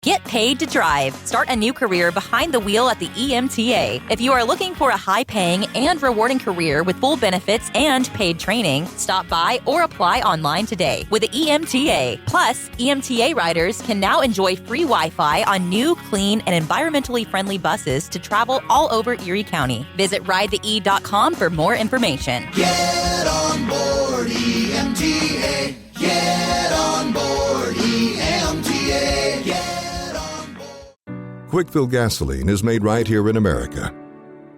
Get paid to drive. Start a new career behind the wheel at the EMTA. If you are looking for a high-paying and rewarding career with full benefits and paid training, stop by or apply online today with the EMTA. Plus, EMTA riders can now enjoy free Wi-Fi on new, clean, and environmentally friendly buses to travel all over Erie County. Visit ridethee.com for more information. Get on board EMTA. Get on board EMTA. Get on board. Quickfill gasoline is made right here in America.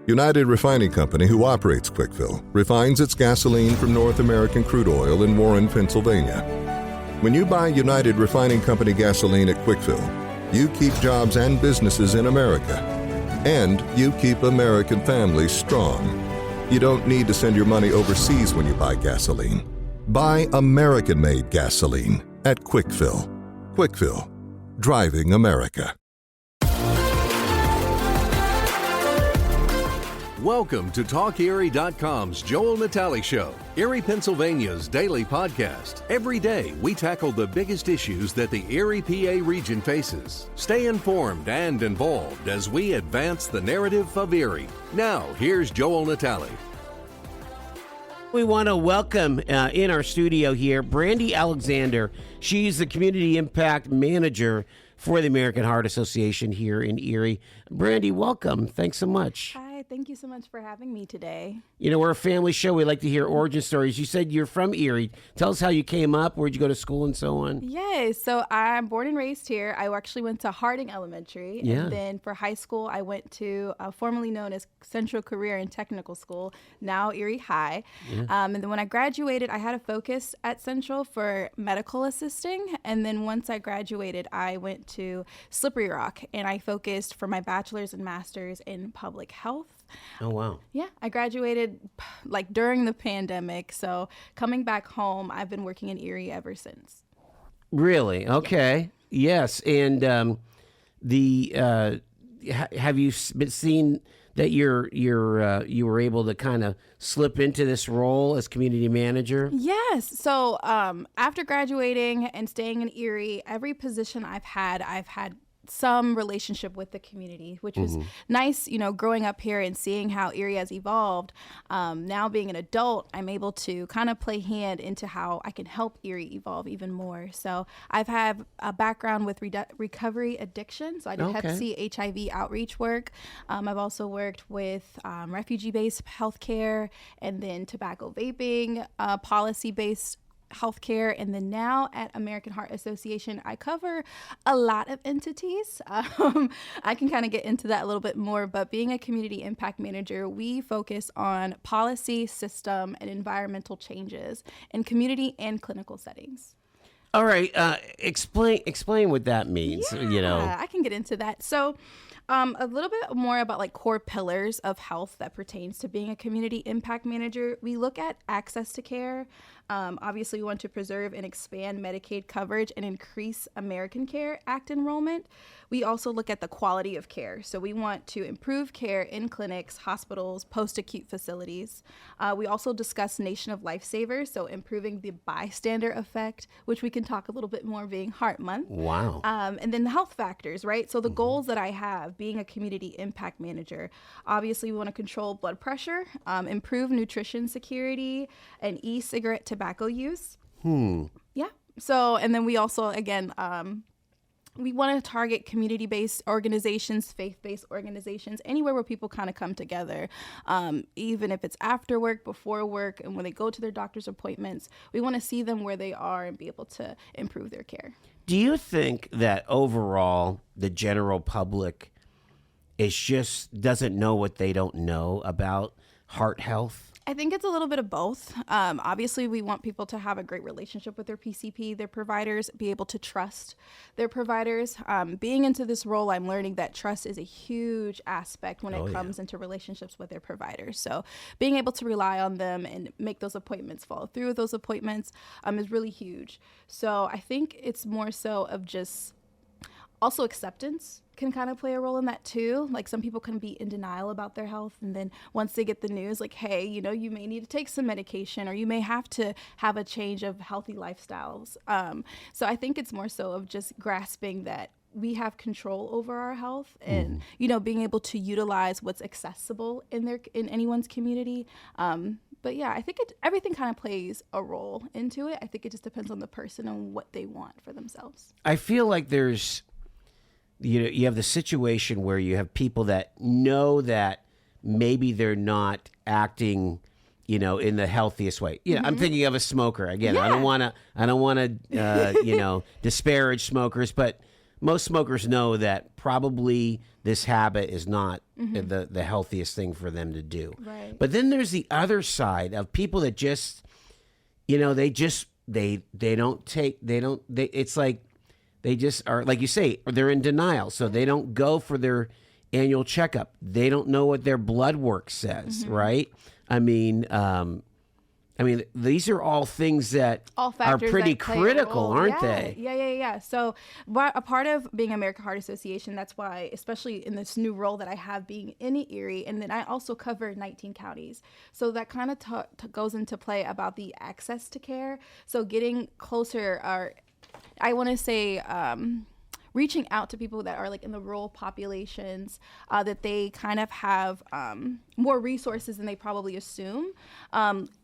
United Refining Company, who operates Quickfill, refines its gasoline from North American crude oil in Warren, Pennsylvania. When you buy United Refining Company gasoline at Quickfill, you keep jobs and businesses in America. And you keep American families strong. You don't need to send your money overseas when you buy gasoline. Buy American-made gasoline at Quickfill. Quickfill, driving America. Welcome to TalkErie.com's Joel Natale Show, Erie, Pennsylvania's daily podcast. Every day, we tackle the biggest issues that the Erie PA region faces. Stay informed and involved as we advance the narrative of Erie. Now, here's Joel Natale. We want to welcome in our studio here Brandy Alexander. She's the Community Impact Manager for the American Heart Association here in Erie. Brandy, welcome. Thanks so much. Hi, thank you so much for having me today. You know, we're a family show. We like to hear origin stories. You said you're from Erie. Tell us how you came up, where'd you go to school, and so on. Yes, so I'm born and raised here. I actually went to Harding Elementary. Yeah. And then for high school, I went to formerly known as Central Career and Technical School, now Erie High. Yeah. And then when I graduated, I had a focus at Central for medical assisting. And then once I graduated, I went to Slippery Rock, and I focused for my bachelor's and master's in public health. Oh, wow. Yeah, I graduated like during the pandemic. So coming back home, I've been working in Erie ever since. Really? Okay. Yes. And have you been seen that you were able to kind of slip into this role as community manager? Yes. So after graduating and staying in Erie, every position I've had some relationship with the community, which was nice, you know, growing up here and seeing how Erie has evolved. Now being an adult, I'm able to kind of play hand into how I can help Erie evolve even more. So I've had a background with recovery addiction. So I did Hep C, HIV outreach work. I've also worked with refugee-based healthcare, and then tobacco vaping, policy-based healthcare, and then now at American Heart Association, I cover a lot of entities. I can kind of get into that a little bit more, but being a community impact manager, we focus on policy, system, and environmental changes in community and clinical settings. All right, explain what that means. Yeah, you know, I can get into that. So a little bit more about like core pillars of health that pertains to being a community impact manager. We look at access to care. Obviously, we want to preserve and expand Medicaid coverage and increase American Care Act enrollment. We also look at the quality of care. So we want to improve care in clinics, hospitals, post-acute facilities. We also discuss Nation of Lifesavers, so improving the bystander effect, which we can talk a little bit more being Heart Month. Wow. And then the health factors, right? So the goals that I have being a community impact manager, obviously we want to control blood pressure, improve nutrition security, and e-cigarette tobacco use. Yeah. So, and then we also, again, we want to target community-based organizations, faith-based organizations, anywhere where people kind of come together, even if it's after work, before work, and when they go to their doctor's appointments. We want to see them where they are and be able to improve their care. Do you think that overall the general public doesn't know what they don't know about heart health? I think it's a little bit of both. Obviously, we want people to have a great relationship with their PCP, their providers, be able to trust their providers. Being into this role, I'm learning that trust is a huge aspect when it comes into relationships with their providers. So being able to rely on them and make those appointments, follow through with those appointments is really huge. So I think it's more so of just also acceptance can kind of play a role in that too. Like some people can be in denial about their health, and then once they get the news like, hey, you know, you may need to take some medication, or you may have to have a change of healthy lifestyles. So I think it's more so of just grasping that we have control over our health and, being able to utilize what's accessible in anyone's community. But yeah, I think everything kind of plays a role into it. I think it just depends on the person and what they want for themselves. I feel like there's, you have the situation where you have people that know that maybe they're not acting, in the healthiest way. I'm thinking of a smoker. Again, I don't want to, disparage smokers, but most smokers know that probably this habit is not the healthiest thing for them to do. Right. But then there's the other side of people that just, it's like they just are, like you say, they're in denial. So they don't go for their annual checkup. They don't know what their blood work says, right? I mean, these are all things that are pretty critical, aren't they? Yeah. So a part of being American Heart Association, that's why, especially in this new role that I have being in Erie, and then I also cover 19 counties. So that kind of goes into play about the access to care. So getting closer, I want to say, reaching out to people that are like in the rural populations, that they kind of have more resources than they probably assume,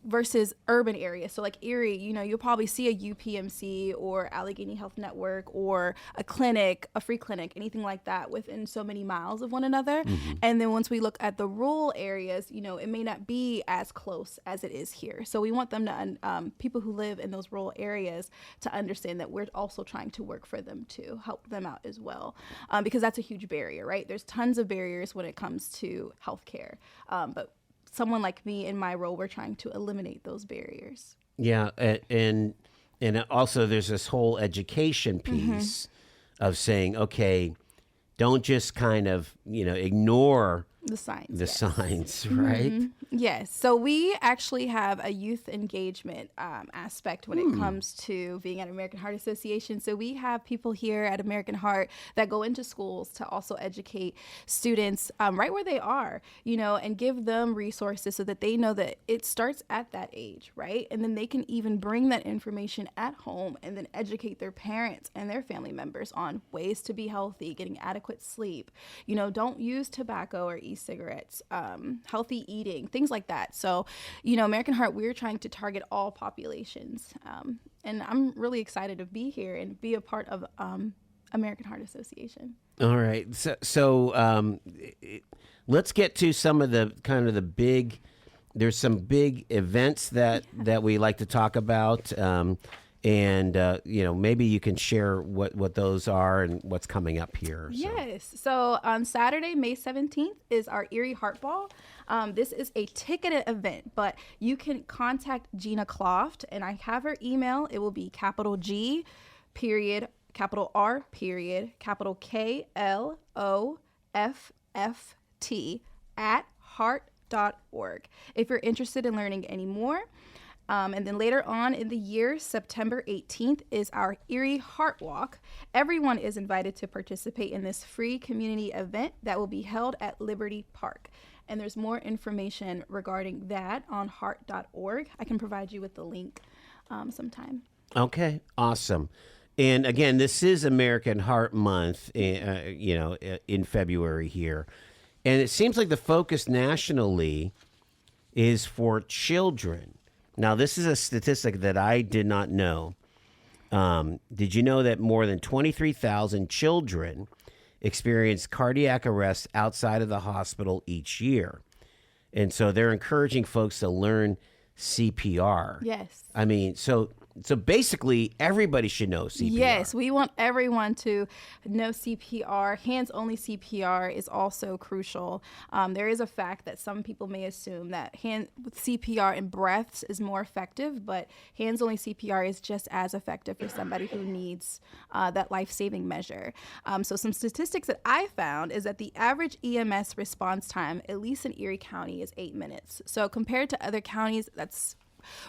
versus urban areas. So like Erie, you'll probably see a UPMC or Allegheny Health Network or a clinic, a free clinic, anything like that within so many miles of one another. And then once we look at the rural areas, it may not be as close as it is here. So we want them to, people who live in those rural areas, to understand that we're also trying to work for them to help them out as well, because that's a huge barrier, right? There's tons of barriers when it comes to healthcare, but someone like me in my role, we're trying to eliminate those barriers. Yeah, and also there's this whole education piece of saying, okay, don't just kind of ignore the signs. Signs, right? Yes. So we actually have a youth engagement aspect when it comes to being at American Heart Association. So we have people here at American Heart that go into schools to also educate students right where they are, and give them resources so that they know that it starts at that age, right? And then they can even bring that information at home and then educate their parents and their family members on ways to be healthy, getting adequate sleep, don't use tobacco or e-cigarettes, healthy eating, things like that. So, American Heart, we're trying to target all populations. And I'm really excited to be here and be a part of American Heart Association. All right. So let's get to some of the kind of the big, there's some big events that we like to talk about. And maybe you can share what those are and what's coming up here. Yes. So on Saturday, May 17th is our Erie Heart Ball. This is a ticketed event, but you can contact Gina Kloft, and I have her email. It will be capital G, period, capital R, period, capital KLOFFT @heart.org. If you're interested in learning any more. And then later on in the year, September 18th, is our Erie Heart Walk. Everyone is invited to participate in this free community event that will be held at Liberty Park. And there's more information regarding that on heart.org. I can provide you with the link sometime. Okay, awesome. And again, this is American Heart Month, in February here. And it seems like the focus nationally is for children. Now, this is a statistic that I did not know. Did you know that more than 23,000 children experience cardiac arrest outside of the hospital each year? And so they're encouraging folks to learn CPR. Yes. I mean, so basically everybody should know CPR. Yes, we want everyone to know CPR. Hands-only CPR is also crucial. There is a fact that some people may assume that CPR and breaths is more effective, but hands-only CPR is just as effective for somebody who needs that life-saving measure. So some statistics that I found is that the average EMS response time, at least in Erie County, is 8 minutes. So compared to other counties, that's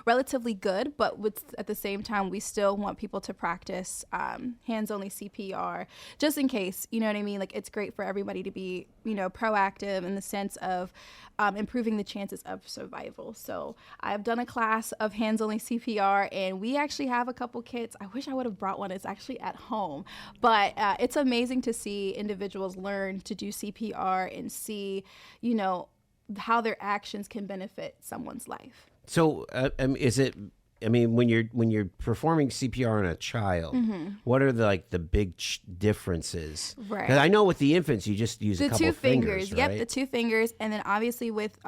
relatively good, but at the same time, we still want people to practice hands-only CPR, just in case, you know what I mean? Like, it's great for everybody to be, proactive in the sense of improving the chances of survival. So I've done a class of hands-only CPR, and we actually have a couple kits. I wish I would have brought one. It's actually at home, but it's amazing to see individuals learn to do CPR and see, how their actions can benefit someone's life. So, is it? I mean, when you're performing CPR on a child, what are the big differences? Right. 'Cause I know with the infants, you just use the a couple two fingers. Yep, right? the two fingers, and then obviously with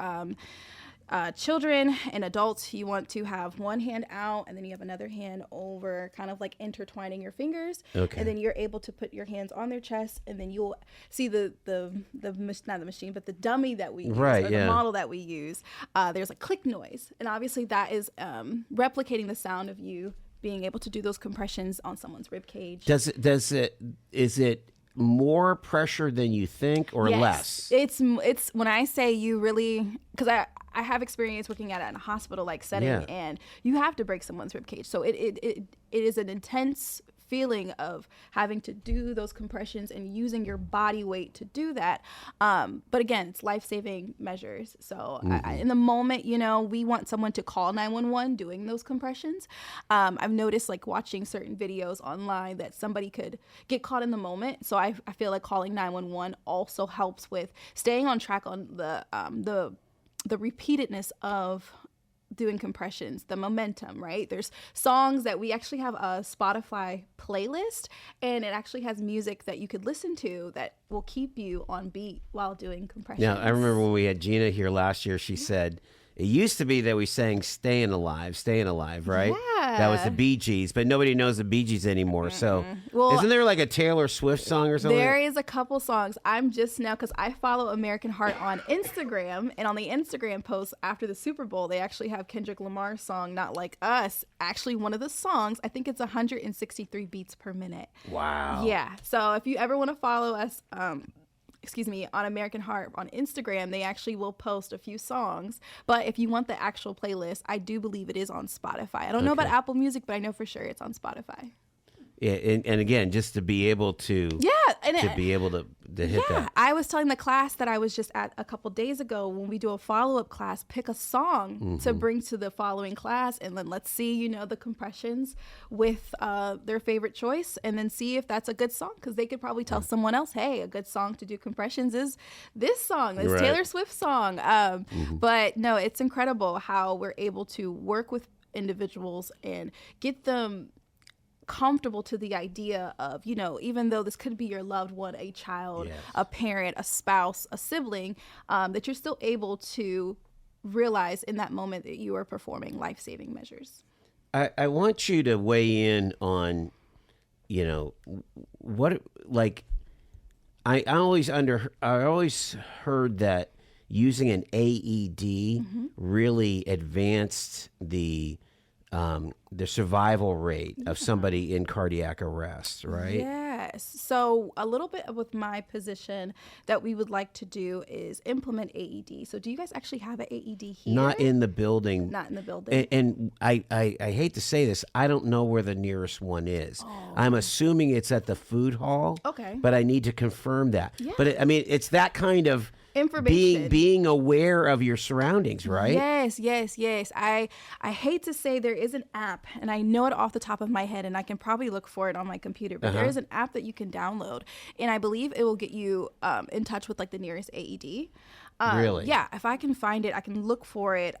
children and adults, you want to have one hand out, and then you have another hand over, kind of like intertwining your fingers. Okay. And then you're able to put your hands on their chest, and then you'll see the not the machine, but the dummy that we use, Right, or yeah. the model that we use. There's a click noise, and obviously that is replicating the sound of you being able to do those compressions on someone's rib cage. Is it more pressure than you think, or Yes. less? It's when I say you really, because I have experience working at a hospital like setting, Yeah. and you have to break someone's rib cage. So it is an intense feeling of having to do those compressions and using your body weight to do that. But again, it's life-saving measures. So in the moment, we want someone to call 911 doing those compressions. I've noticed, like, watching certain videos online, that somebody could get caught in the moment. So I feel like calling 911 also helps with staying on track on the repeatedness of doing compressions, the momentum, right? There's songs that we actually have a Spotify playlist, and it actually has music that you could listen to that will keep you on beat while doing compressions. Now, I remember when we had Gina here last year, she said, it used to be that we sang Staying Alive, right? Yeah. That was the Bee Gees, but nobody knows the Bee Gees anymore. So Well, isn't there like a Taylor Swift song or something? There is a couple songs. I'm just now, because I follow American Heart on Instagram, and on the Instagram post after the Super Bowl, they actually have Kendrick Lamar's song, Not Like Us. Actually, one of the songs, I think it's 163 beats per minute. Wow. Yeah. So if you ever want to follow us, on American Heart on Instagram, they actually will post a few songs. But if you want the actual playlist, I do believe it is on Spotify. I don't know about Apple Music, but I know for sure it's on Spotify. Yeah, and again, just to be able to be able to hit that. I was telling the class that I was just at a couple days ago, when we do a follow-up class, pick a song to bring to the following class, and then let's see, the compressions with their favorite choice, and then see if that's a good song, because they could probably tell someone else, hey, a good song to do compressions is this song, this Right. Taylor Swift song. But no, it's incredible how we're able to work with individuals and get them comfortable to the idea of, even though this could be your loved one, a child, Yes. a parent, a spouse, a sibling, that you're still able to realize in that moment that you are performing life-saving measures. I want you to weigh in on, what, like, I always heard that using an AED really advanced the survival rate of somebody in cardiac arrest, right? Yes. So a little bit with my position that we would like to do is implement AED. So do you guys actually have an AED here? Not in the building. Not in the building. And I hate to say this, I don't know where the nearest one is. I'm assuming it's at the food hall. Okay. But I need to confirm that. Yeah. But it's that kind of Information. being aware of your surroundings, right? Yes. I hate to say there is an app, and I know it off the top of my head, and I can probably look for it on my computer, but there is an app that you can download, and I believe it will get you in touch with, like, the nearest AED. Really? Yeah, if I can find it, I can look for it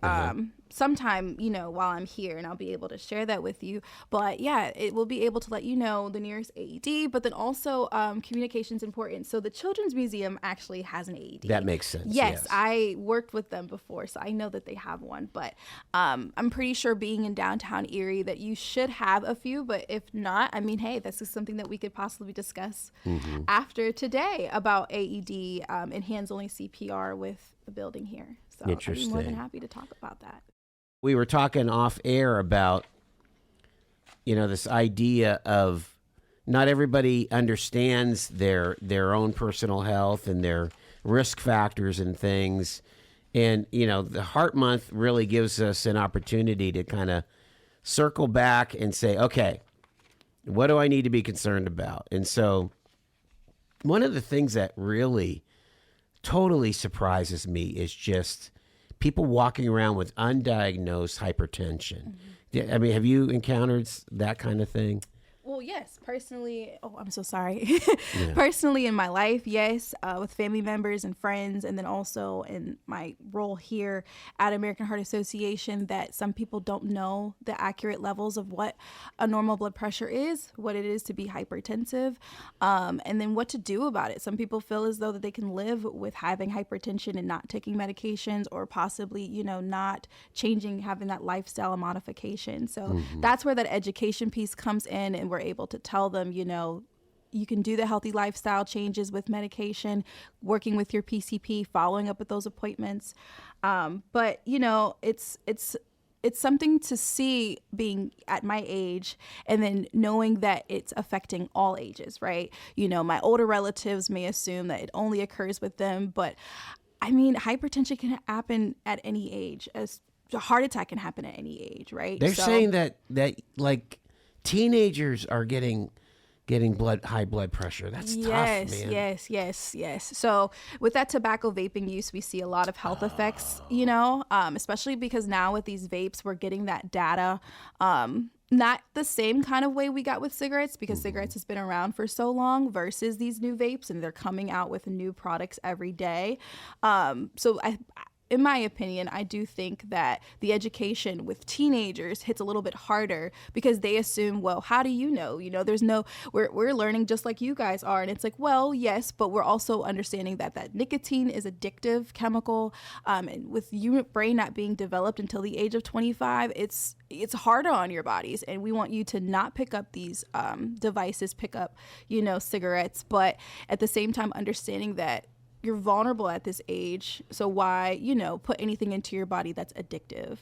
sometime, while I'm here, and I'll be able to share that with you. But yeah, it will be able to let you know the nearest AED, but then also communication's important. So the Children's Museum actually has an AED. That makes sense. Yes, I worked with them before, so I know that they have one. But I'm pretty sure, being in downtown Erie, that you should have a few. But if not, I mean, hey, this is something that we could possibly discuss after today about AED and hands-only CPR with the building here. So I'd be more than happy to talk about that. We were talking off air about, this idea of not everybody understands their own personal health and their risk factors and things. And, the Heart Month really gives us an opportunity to kind of circle back and say, okay, what do I need to be concerned about? And so one of the things that really totally surprises me is just people walking around with undiagnosed hypertension. I mean, have you encountered that kind of thing? Well, yes, personally. Oh, I'm so sorry. Personally, in my life, yes, with family members and friends, and then also in my role here at American Heart Association, that some people don't know the accurate levels of what a normal blood pressure is, what it is to be hypertensive, and then what to do about it. Some people feel as though that they can live with having hypertension and not taking medications, or possibly, not changing, having that lifestyle modification. So that's where that education piece comes in, and we're able to tell them, you can do the healthy lifestyle changes with medication, working with your PCP, following up with those appointments. But it's something to see being at my age, and then knowing that it's affecting all ages, right? My older relatives may assume that it only occurs with them, but I mean, hypertension can happen at any age, as a heart attack can happen at any age, right? They're saying that like teenagers are getting high blood pressure. That's tough, man. Yes. So with that tobacco vaping use, we see a lot of health effects, especially because now with these vapes, we're getting that data. Not the same kind of way we got with cigarettes, because cigarettes has been around for so long, versus these new vapes, and they're coming out with new products every day. In my opinion, I do think that the education with teenagers hits a little bit harder, because they assume, well, how do you know? We're learning just like you guys are. And it's like, well, yes, but we're also understanding that nicotine is addictive chemical. And with your brain not being developed until the age of 25, it's harder on your bodies. And we want you to not pick up these devices, pick up, cigarettes, but at the same time understanding that you're vulnerable at this age, so why, put anything into your body that's addictive?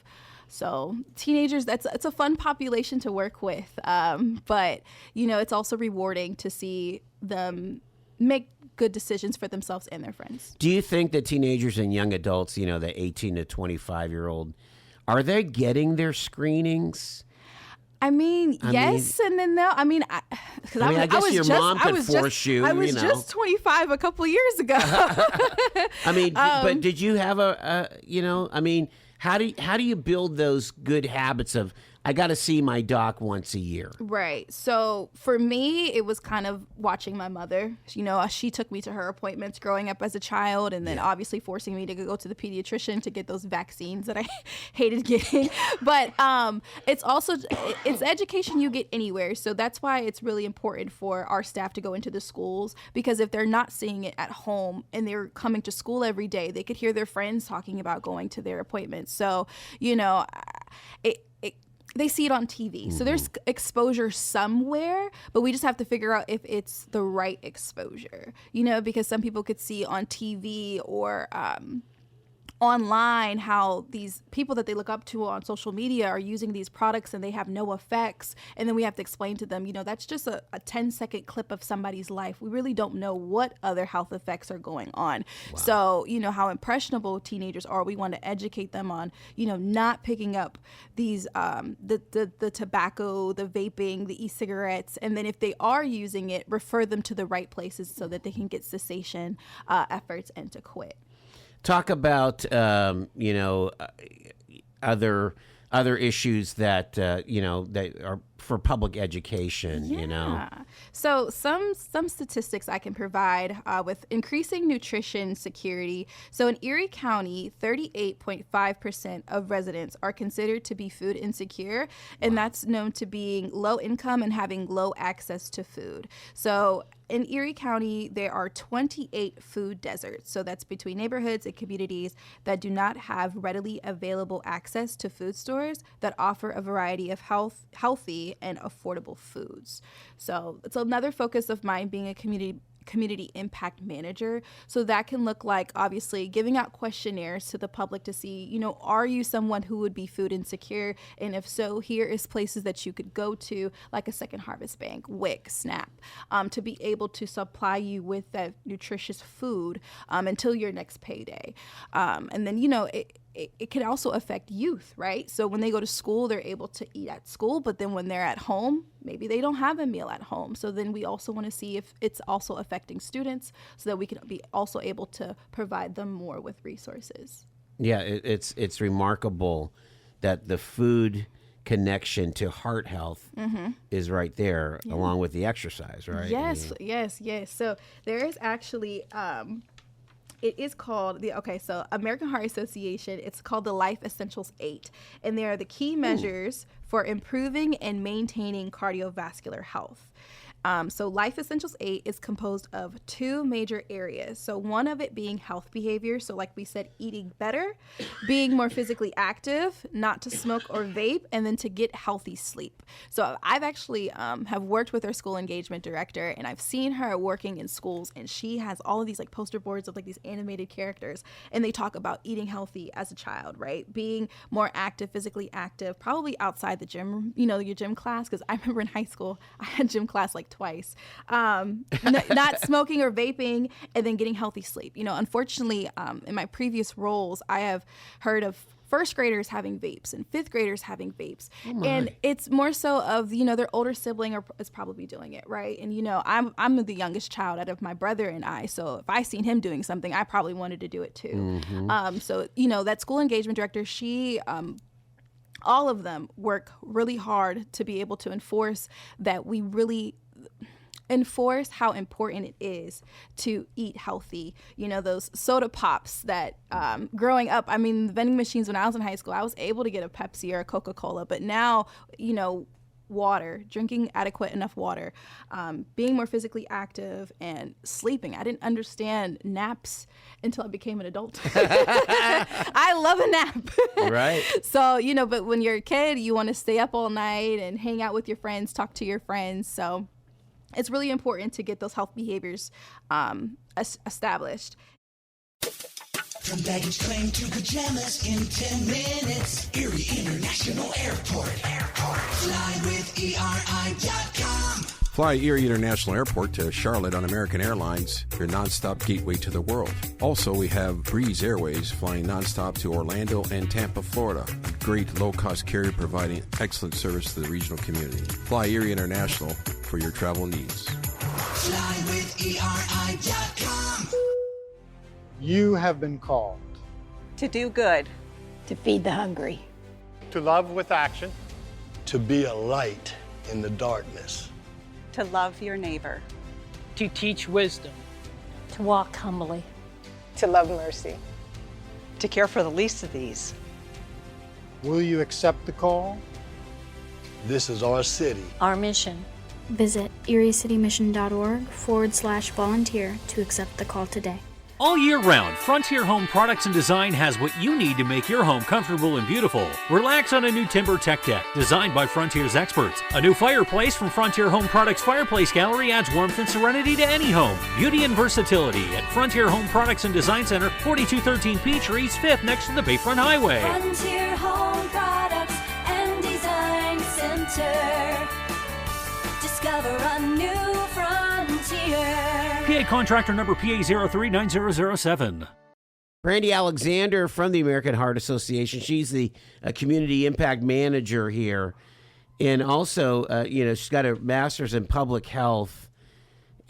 So teenagers, it's a fun population to work with, but it's also rewarding to see them make good decisions for themselves and their friends. Do you think that teenagers and young adults, the 18 to 25-year-old, are they getting their screenings? Yes, and then no. I guess your mom could force you. I was just 25 a couple years ago. But did you have how do you build those good habits of, I got to see my doc once a year? Right. So for me, it was kind of watching my mother. She took me to her appointments growing up as a child, and then obviously forcing me to go to the pediatrician to get those vaccines that I hated getting. But it's education you get anywhere. So that's why it's really important for our staff to go into the schools, because if they're not seeing it at home and they're coming to school every day, they could hear their friends talking about going to their appointments. So, they see it on TV. So there's exposure somewhere, but we just have to figure out if it's the right exposure, because some people could see on TV or online how these people that they look up to on social media are using these products and they have no effects. And then we have to explain to them, that's just a 10-second clip of somebody's life. We really don't know what other health effects are going on. Wow. So, how impressionable teenagers are. We want to educate them on, not picking up these, the tobacco, the vaping, the e-cigarettes. And then if they are using it, refer them to the right places so that they can get cessation efforts and to quit. Talk about other issues that that are for public education. So some statistics I can provide with increasing nutrition security. So in Erie County, 38.5% of residents are considered to be food insecure, and that's known to being low income and having low access to food. So in Erie County, there are 28 food deserts. So that's between neighborhoods and communities that do not have readily available access to food stores that offer a variety of healthy and affordable foods. So it's another focus of mine, being a community community impact manager. So that can look like, obviously, giving out questionnaires to the public to see, you know, are you someone who would be food insecure? And if so, here is places that you could go to, like a Second Harvest Bank, WIC, SNAP, to be able to supply you with that nutritious food until your next payday. And then, you know, it can also affect youth, right? So when they go to school, they're able to eat at school, but then when they're at home, maybe they don't have a meal at home. So then we also want to see if it's also affecting students so that we can be also able to provide them more with resources. Yeah, it's remarkable that the food connection to heart health is right there, along with the exercise, right? Yes, yes. So there is actually... it is called so American Heart Association, it's called the Life Essentials 8. And they are the key measures for improving and maintaining cardiovascular health. So Life Essentials 8 is composed of 2 major areas. So one of it being health behavior. So like we said, eating better, being more physically active, not to smoke or vape, and then to get healthy sleep. So I've actually have worked with our school engagement director, and I've seen her working in schools, and she has all of these like poster boards of like these animated characters, and they talk about eating healthy as a child, right? Being more active, physically active, probably outside the gym, you know, your gym class. Because I remember in high school, I had gym class like twice. Not smoking or vaping, and then getting healthy sleep. You know, unfortunately, in my previous roles, I have heard of first graders having vapes and fifth graders having vapes. And it's more so of, you know, their older sibling is probably doing it, right? And, you know, I'm the youngest child out of my brother and I. So if I seen him doing something, I probably wanted to do it too. So, you know, that school engagement director, she... all of them work really hard to be able to enforce that we really enforce how important it is to eat healthy. You know, those soda pops that growing up, I mean, the vending machines when I was in high school, I was able to get a Pepsi or a Coca-Cola, but now, you know, water, drinking adequate enough water, being more physically active, and sleeping. I didn't understand naps until I became an adult. I love a nap. Right. So, you know, but when you're a kid, you want to stay up all night and hang out with your friends, talk to your friends. So it's really important to get those health behaviors established. From baggage claim to pajamas in 10 minutes. Erie International Airport. Fly with ERI.com. Fly Erie International Airport to Charlotte on American Airlines, your nonstop gateway to the world. Also, we have Breeze Airways flying nonstop to Orlando and Tampa, Florida. A great low-cost carrier providing excellent service to the regional community. Fly Erie International for your travel needs. Fly with ERI.com. You have been called to do good, to feed the hungry, to love with action, to be a light in the darkness, to love your neighbor, to teach wisdom, to walk humbly, to love mercy, to care for the least of these. Will you accept the call? This is our city. Our mission. Visit eriecitymission.org/volunteer to accept the call today. All year round, Frontier Home Products and Design has what you need to make your home comfortable and beautiful. Relax on a new timber tech deck designed by Frontier's experts. A new fireplace from Frontier Home Products Fireplace Gallery adds warmth and serenity to any home. Beauty and versatility at Frontier Home Products and Design Center, 4213 Peachtree, 5th next to the Bayfront Highway. Frontier Home Products and Design Center. Discover a new frontier. PA contractor number PA039007. Brandy Alexander from the American Heart Association. She's the community impact manager here. And also, you know, she's got a master's in public health.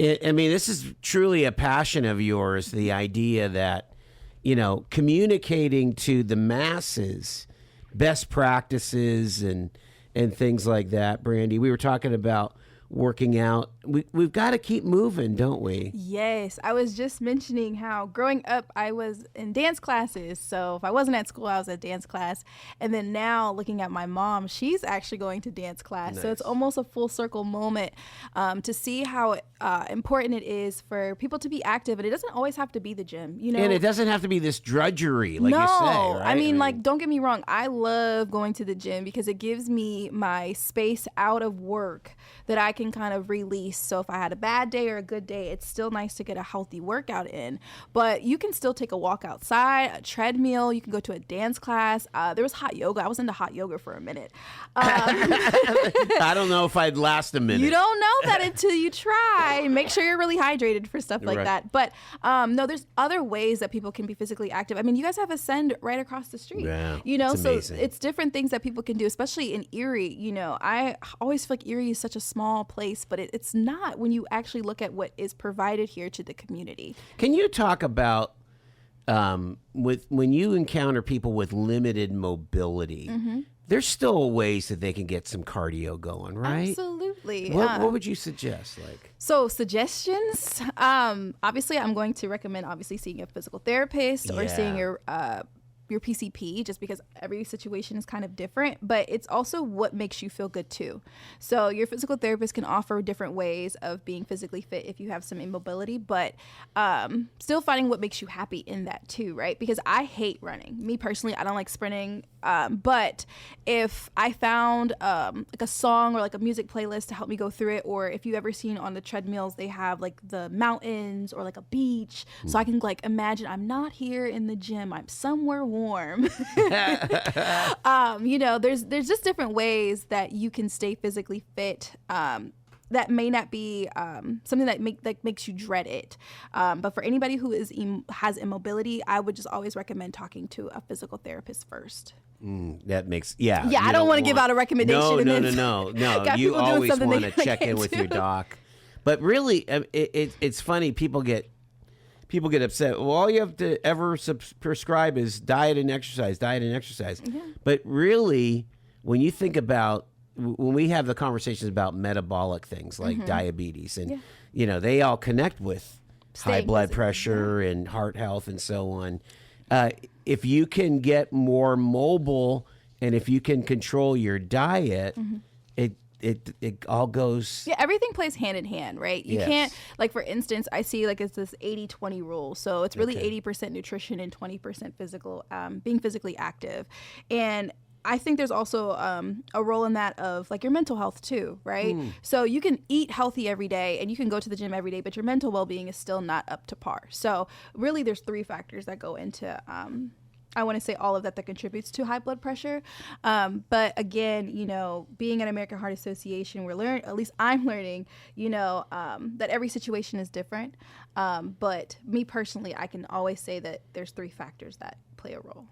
I mean, this is truly a passion of yours, the idea that, you know, communicating to the masses best practices and things like that. Brandy, we were talking about working out. We've got to keep moving, don't we? Yes. I was just mentioning how growing up, I was in dance classes. So if I wasn't at school, I was at dance class. And then now looking at my mom, she's actually going to dance class. Nice. So it's almost a full circle moment to see how important it is for people to be active. And it doesn't always have to be the gym, you know? And it doesn't have to be this drudgery, like you say, right? I mean, like, don't get me wrong. I love going to the gym because it gives me my space out of work that I can can kind of release. So if I had a bad day or a good day, it's still nice to get a healthy workout in. But you can still take a walk outside, a treadmill. You can go to a dance class. There was hot yoga. I was into hot yoga for a minute. I don't know if I'd last a minute. You don't know that until you try. Make sure you're really hydrated for stuff like Right. that. But no, there's other ways that people can be physically active. I mean, you guys have Ascend right across the street. Yeah, you know, it's so amazing. it's different things that people can do, especially in Erie. You know, I always feel like Erie is such a small place, but it's not when you actually look at what is provided here to the community. Can you talk about with when you encounter people with limited mobility? There's still ways that they can get some cardio going, right? Absolutely. What would you suggest? Like, so suggestions. Obviously, I'm going to recommend seeing a physical therapist or seeing your PCP, just because every situation is kind of different, but it's also what makes you feel good too. So your physical therapist can offer different ways of being physically fit if you have some immobility, but still finding what makes you happy in that too, right? Because I hate running. Me personally, I don't like sprinting. But if I found like a song or like a music playlist to help me go through it, or if you ever seen on the treadmills, they have like the mountains or like a beach. So I can like imagine I'm not here in the gym, I'm somewhere warm. You know, there's just different ways that you can stay physically fit. That may not be something that makes you dread it. But for anybody who has immobility, I would just always recommend talking to a physical therapist first. that makes Yeah, I don't want to give out a recommendation. No. You always want to check in with your doc. But really, it's funny. People get upset. Well, all you have to ever prescribe is diet and exercise. Yeah. But really, when you think about when we have the conversations about metabolic things like diabetes, and you know, they all connect with high blood pressure and heart health and so on. If you can get more mobile and if you can control your diet, it all goes. Yeah, everything plays hand in hand, right? You can't, like, for instance, I see like it's this 80-20 rule. So it's really 80% nutrition and 20% physical, being physically active. And I think there's also a role in that of like your mental health too, right? So you can eat healthy every day and you can go to the gym every day, but your mental well-being is still not up to par. So really there's 3 factors that go into I want to say all of that contributes to high blood pressure. But again, you know, being at American Heart Association, we're learning, at least I'm learning, you know, that every situation is different. But me personally, I can always say that there's 3 factors that play a role.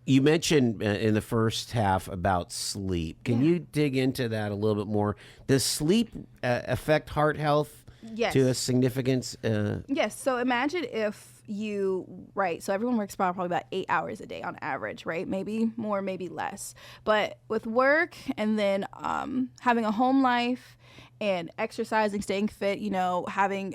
You mentioned in the first half about sleep. Can you dig into that a little bit more? Does sleep affect heart health to a significance? Yes. So imagine if so everyone works probably about 8 hours a day on average, right? Maybe more, maybe less. But with work and then having a home life and exercising, staying fit, you know, having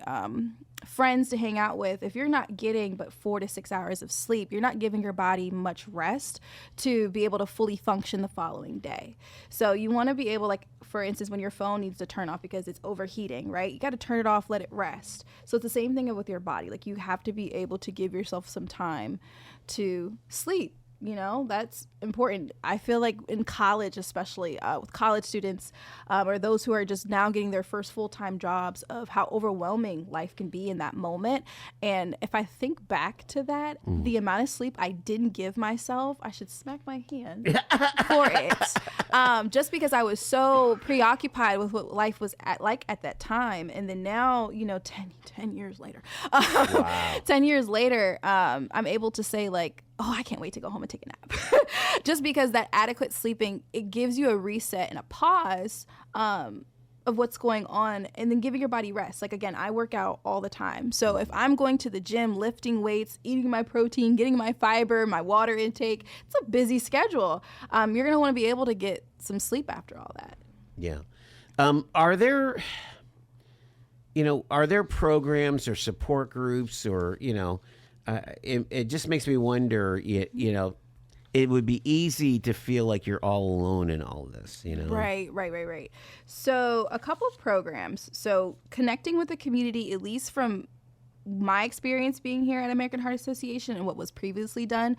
friends to hang out with, if you're not getting but 4 to 6 hours of sleep, you're not giving your body much rest to be able to fully function the following day. So you want to be able, like, for instance, when your phone needs to turn off because it's overheating, right? You got to turn it off, let it rest. So it's the same thing with your body. Like, you have to be able to give yourself some time to sleep. You know, that's important. I feel like in college, especially with college students or those who are just now getting their first full-time jobs, of how overwhelming life can be in that moment. And if I think back to that, the amount of sleep I didn't give myself, I should smack my hand for it. Just because I was so preoccupied with what life was like at that time. And then now, you know, 10 years later, 10 years later, I'm able to say, like, oh, I can't wait to go home and take a nap. Just because that adequate sleeping, it gives you a reset and a pause of what's going on, and then giving your body rest. Like, again, I work out all the time. So if I'm going to the gym, lifting weights, eating my protein, getting my fiber, my water intake, it's a busy schedule. You're going to want to be able to get some sleep after all that. Yeah. Are there programs or support groups or, you know, it just makes me wonder, you know, it would be easy to feel like you're all alone in all of this, you know? Right. So a couple of programs. So connecting with the community, at least from my experience being here at American Heart Association and what was previously done,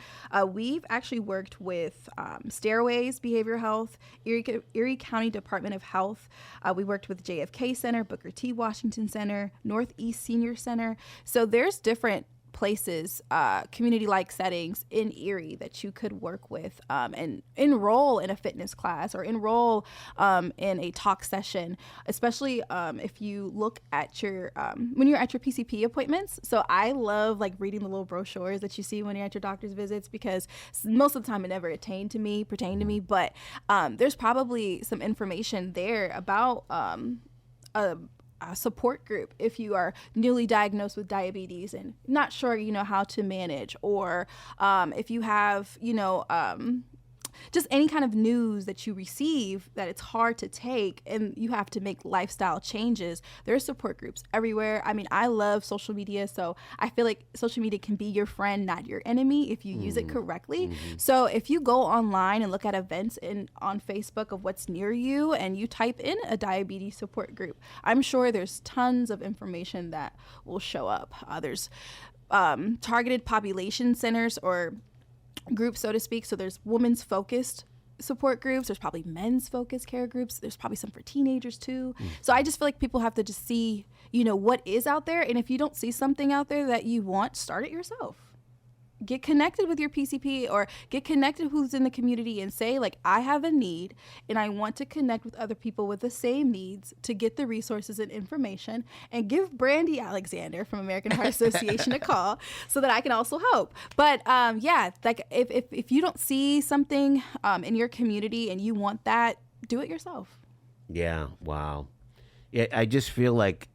we've actually worked with Stairways Behavioral Health, Erie County Department of Health. We worked with JFK Center, Booker T. Washington Center, Northeast Senior Center. So there's different places, community-like settings in Erie that you could work with and enroll in a fitness class or enroll in a talk session, especially if you look at your when you're at your PCP appointments. So I love like reading the little brochures that you see when you're at your doctor's visits, because most of the time it never pertained to me, but there's probably some information there about a support group if you are newly diagnosed with diabetes and not sure, how to manage, or if you have, just any kind of news that you receive that it's hard to take and you have to make lifestyle changes. There are support groups everywhere. I mean, I love social media, so I feel like social media can be your friend, not your enemy, if you use it correctly. So if you go online and look at events on Facebook of what's near you and you type in a diabetes support group, I'm sure there's tons of information that will show up. There's targeted population centers or groups, so to speak. So there's women's focused support groups. There's probably men's focused care groups. There's probably some for teenagers too. So I just feel like people have to just see, what is out there. And if you don't see something out there that you want, start it yourself. Get connected with your PCP or get connected who's in the community and say, like, I have a need and I want to connect with other people with the same needs to get the resources and information, and give Brandy Alexander from American Heart Association a call so that I can also help. But like if you don't see something in your community and you want that, do it yourself. Yeah. Wow. Yeah, I just feel like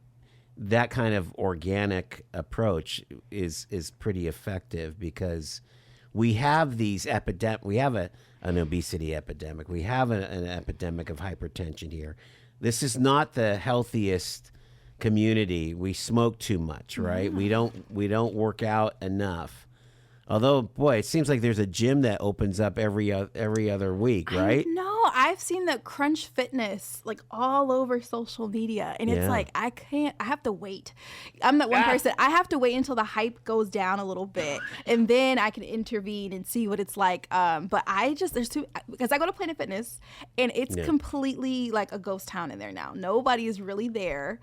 that kind of organic approach is pretty effective, because we have these we have an obesity epidemic. We have an epidemic of hypertension here. This is not the healthiest community. We smoke too much, right? Yeah. We don't work out enough. Although, boy, it seems like there's a gym that opens up every other week, right? No, I've seen the Crunch Fitness like all over social media, and it's like I have to wait. I'm that one person. I have to wait until the hype goes down a little bit, and then I can intervene and see what it's like. But because I go to Planet Fitness, and it's completely like a ghost town in there now. Nobody is really there.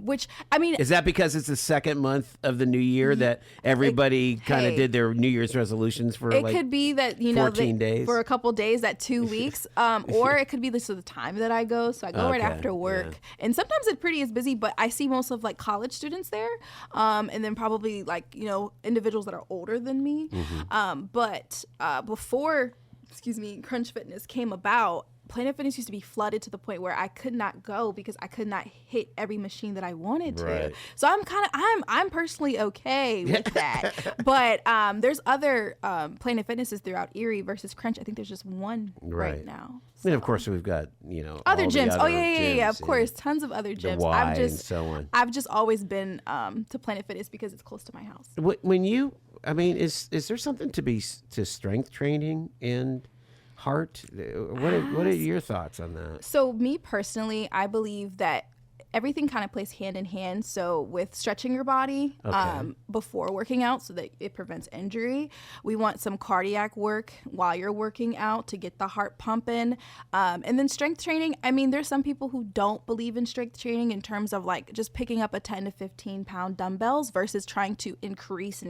Which, I mean, is that because it's the second month of the new year that everybody kind of did their New Year's resolutions for? It could be that 14 days for a couple days, that 2 weeks, or it could be this is the time that I go. So I go right after work, and sometimes it pretty is busy. But I see most of like college students there, and then probably like individuals that are older than me. But before, Crunch Fitness came about, Planet Fitness used to be flooded to the point where I could not go because I could not hit every machine that I wanted to. Right. So I'm personally okay with that. But there's other Planet Fitnesses throughout Erie versus Crunch. I think there's just one right now. So. And of course we've got other gyms. Other gyms, of course, tons of other gyms. And so on. I've just always been to Planet Fitness because it's close to my house. When is there something to strength training and heart? What are your thoughts on that? So me personally, I believe that everything kind of plays hand in hand. So with stretching your body before working out so that it prevents injury, we want some cardiac work while you're working out to get the heart pumping. And then strength training, I mean, there's some people who don't believe in strength training in terms of like just picking up a 10 to 15 pound dumbbells versus trying to increase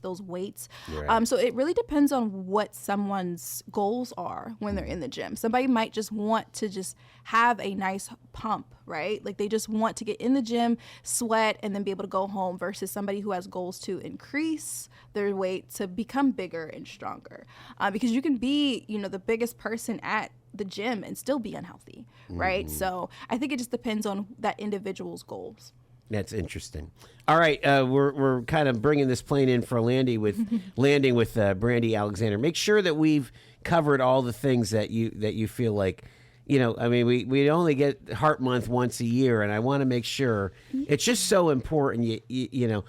those weights. Right. So it really depends on what someone's goals are when they're in the gym. Somebody might just want to just have a nice pump, right? Like they just want to get in the gym, sweat, and then be able to go home, versus somebody who has goals to increase their weight to become bigger and stronger. Because you can be, the biggest person at the gym and still be unhealthy, right? So I think it just depends on that individual's goals. That's interesting. All right, we're kind of bringing this plane in for landing with Brandy Alexander. Make sure that we've covered all the things that you feel like. We only get Heart Month once a year, and I want to make sure it's just so important. You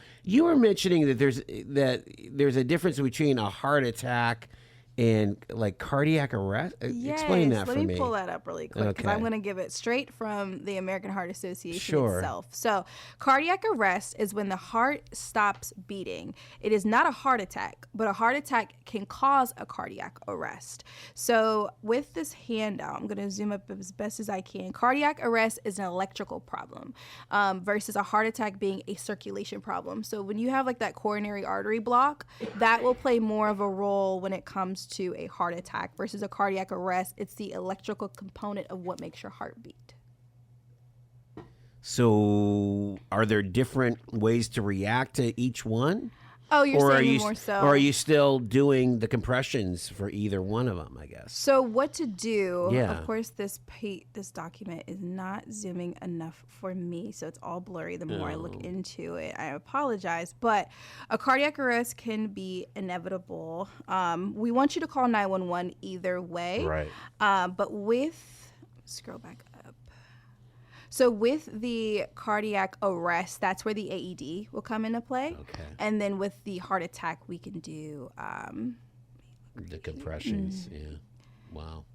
were mentioning that there's a difference between a heart attack and like cardiac arrest. Explain that for me. Let me pull that up really quick because I'm going to give it straight from the American Heart Association itself. So cardiac arrest is when the heart stops beating. It is not a heart attack, but a heart attack can cause a cardiac arrest. So with this handout, I'm going to zoom up as best as I can. Cardiac arrest is an electrical problem versus a heart attack being a circulation problem. So when you have like that coronary artery block, that will play more of a role when it comes to a heart attack versus a cardiac arrest. It's the electrical component of what makes your heart beat. So are there different ways to react to each one? Oh, you're saying more so. Or are you still doing the compressions for either one of them, I guess? So what to do, Yeah. of course, this document is not zooming enough for me, so it's all blurry the more I look into it. I apologize, but a cardiac arrest can be inevitable. We want you to call 911 either way. Right. But scroll back up. So with the cardiac arrest, that's where the AED will come into play. Okay. And then with the heart attack, we can do the compressions. Yeah. Wow.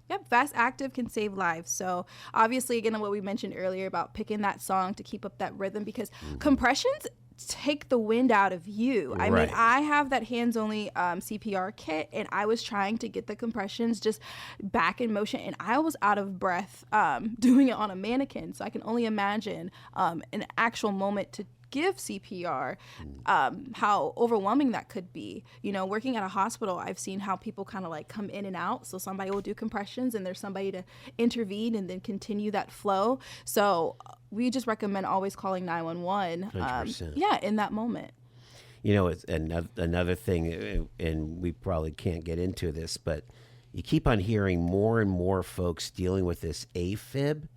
Yep, fast active can save lives. So obviously, again, what we mentioned earlier about picking that song to keep up that rhythm, because compressions take the wind out of you. I mean, I have that hands-only CPR kit, and I was trying to get the compressions just back in motion, and I was out of breath doing it on a mannequin. So I can only imagine an actual moment to give CPR, how overwhelming that could be. You know, working at a hospital, I've seen how people kind of like come in and out. So somebody will do compressions and there's somebody to intervene and then continue that flow. So we just recommend always calling 911. 100%. In that moment. You know, it's another thing, and we probably can't get into this, but you keep on hearing more and more folks dealing with this AFib.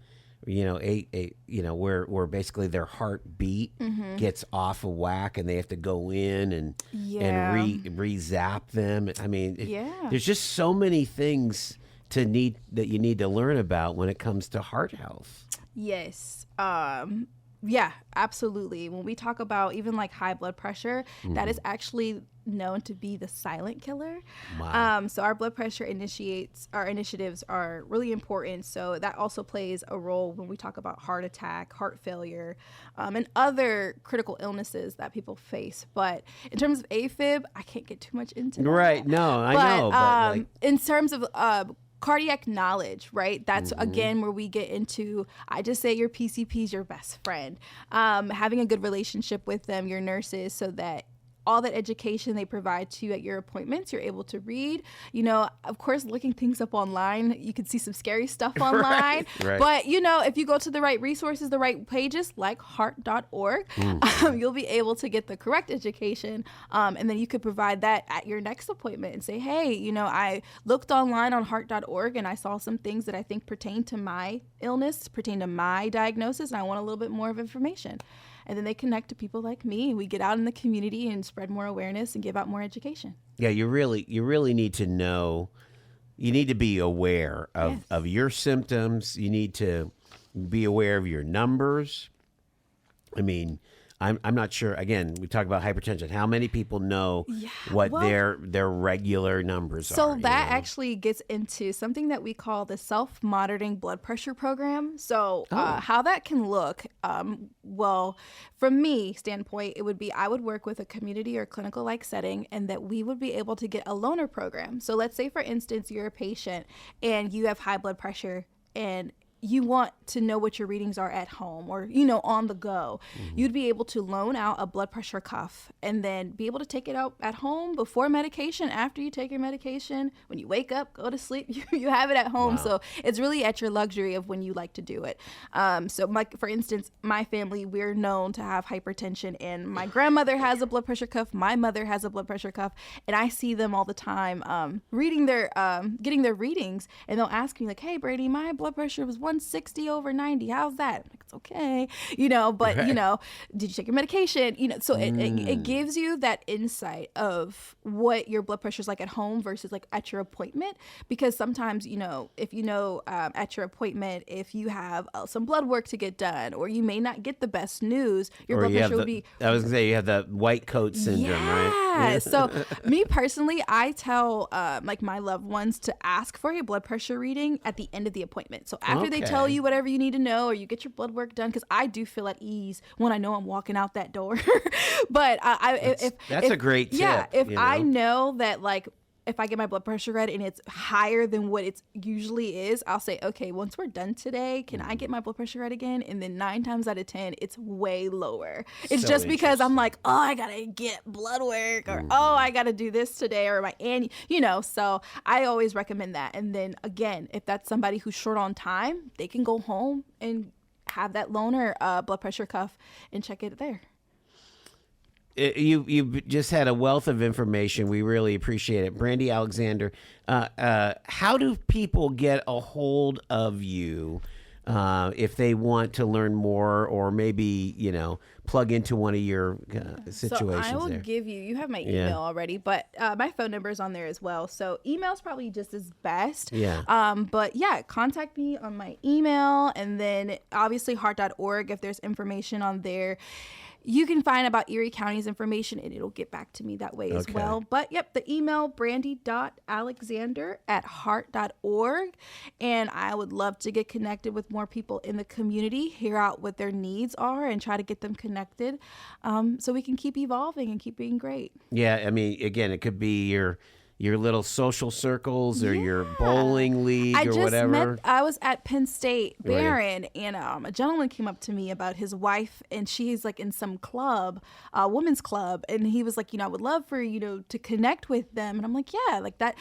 You know, where basically their heartbeat gets off of whack and they have to go in and re-zap them. I mean, there's just so many things that you need to learn about when it comes to heart health. Yes. Yeah, absolutely. When we talk about even like high blood pressure, that is actually known to be the silent killer. Wow. So our blood pressure initiatives are really important. So that also plays a role when we talk about heart attack, heart failure, and other critical illnesses that people face. But in terms of AFib, I can't get too much into that. Right. No, I know. But in terms of cardiac knowledge, right? That's again where we get into, I just say your PCP's your best friend. Having a good relationship with them, your nurses, so that all that education they provide to you at your appointments, you're able to read. You know, of course, looking things up online, you can see some scary stuff online. Right. But, you know, if you go to the right resources, the right pages, like heart.org, you'll be able to get the correct education. And then you could provide that at your next appointment and say, hey, you know, I looked online on heart.org and I saw some things that I think pertain to my illness, pertain to my diagnosis, and I want a little bit more of information. And then they connect to people like me. We get out in the community and spread more awareness and give out more education. Yeah, you really need to know. You need to be aware of your symptoms. You need to be aware of your numbers. I mean, I'm not sure. Again, we talk about hypertension. How many people know what their regular numbers are? So that actually gets into something that we call the self-monitoring blood pressure program. So how that can look, well, from me standpoint, it would be I would work with a community or clinical-like setting, and that we would be able to get a loaner program. So let's say, for instance, you're a patient and you have high blood pressure and you want to know what your readings are at home or, you know, on the go. You'd be able to loan out a blood pressure cuff and then be able to take it out at home before medication, after you take your medication, when you wake up, go to sleep, you have it at home. Wow. So it's really at your luxury of when you like to do it. So like, for instance, my family, we're known to have hypertension, and my grandmother has a blood pressure cuff. My mother has a blood pressure cuff, and I see them all the time getting their readings, and they'll ask me like, hey, Brady, my blood pressure was 160 over 90. How's that? I'm like, it's okay, but did you take your medication? So it gives you that insight of what your blood pressure is like at home versus like at your appointment. Because sometimes, if at your appointment, if you have some blood work to get done, or you may not get the best news, your blood pressure would be. I was going to say, you have the white coat syndrome, right? Yeah. So me personally, I tell like my loved ones to ask for a blood pressure reading at the end of the appointment. So after they tell you whatever you need to know, or you get your blood work done, because I do feel at ease when I know I'm walking out that door. But that's a great tip. Yeah, if I know that, like, if I get my blood pressure read and it's higher than what it usually is, I'll say, okay, once we're done today, can I get my blood pressure read again? And then 9 times out of 10, it's way lower. It's So just because I'm like, oh, I got to get blood work, or oh, I got to do this today, or my so I always recommend that. And then again, if that's somebody who's short on time, they can go home and have that loaner blood pressure cuff and check it there. You just had a wealth of information. We really appreciate it. Brandy Alexander, how do people get a hold of you if they want to learn more, or maybe, plug into one of your situations? So I will there? give you have my email already, but my phone number is on there as well. So email's probably just as best. Yeah. But yeah, contact me on my email, and then obviously heart.org, if there's information on there. You can find about Erie County's information, and it'll get back to me that way as well. But yep, the email, brandy.alexander@heart.org. And I would love to get connected with more people in the community, hear out what their needs are, and try to get them connected so we can keep evolving and keep being great. Yeah, I mean, again, it could be your little social circles or your bowling league or whatever. I was at Penn State Barron, and a gentleman came up to me about his wife, and she's like in some club, women's club, and he was like, I would love for you to connect with them. And I'm like, yeah, like that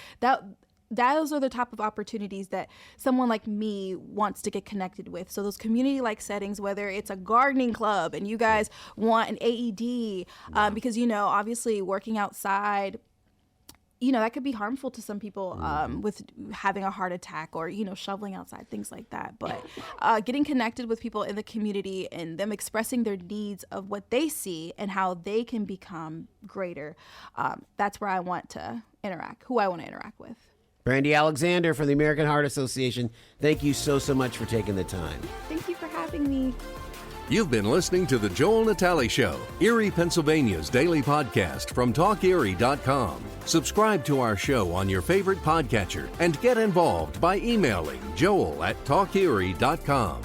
those are the type of opportunities that someone like me wants to get connected with. So those community-like settings, whether it's a gardening club and you guys want an AED, because obviously working outside, that could be harmful to some people with having a heart attack, or, shoveling outside, things like that. But getting connected with people in the community and them expressing their needs of what they see and how they can become greater, that's where I want to interact, who I want to interact with. Brandy Alexander from the American Heart Association, thank you so much for taking the time. Thank you for having me. You've been listening to The Joel Natale Show, Erie, Pennsylvania's daily podcast from TalkErie.com. Subscribe to our show on your favorite podcatcher and get involved by emailing Joel@TalkErie.com.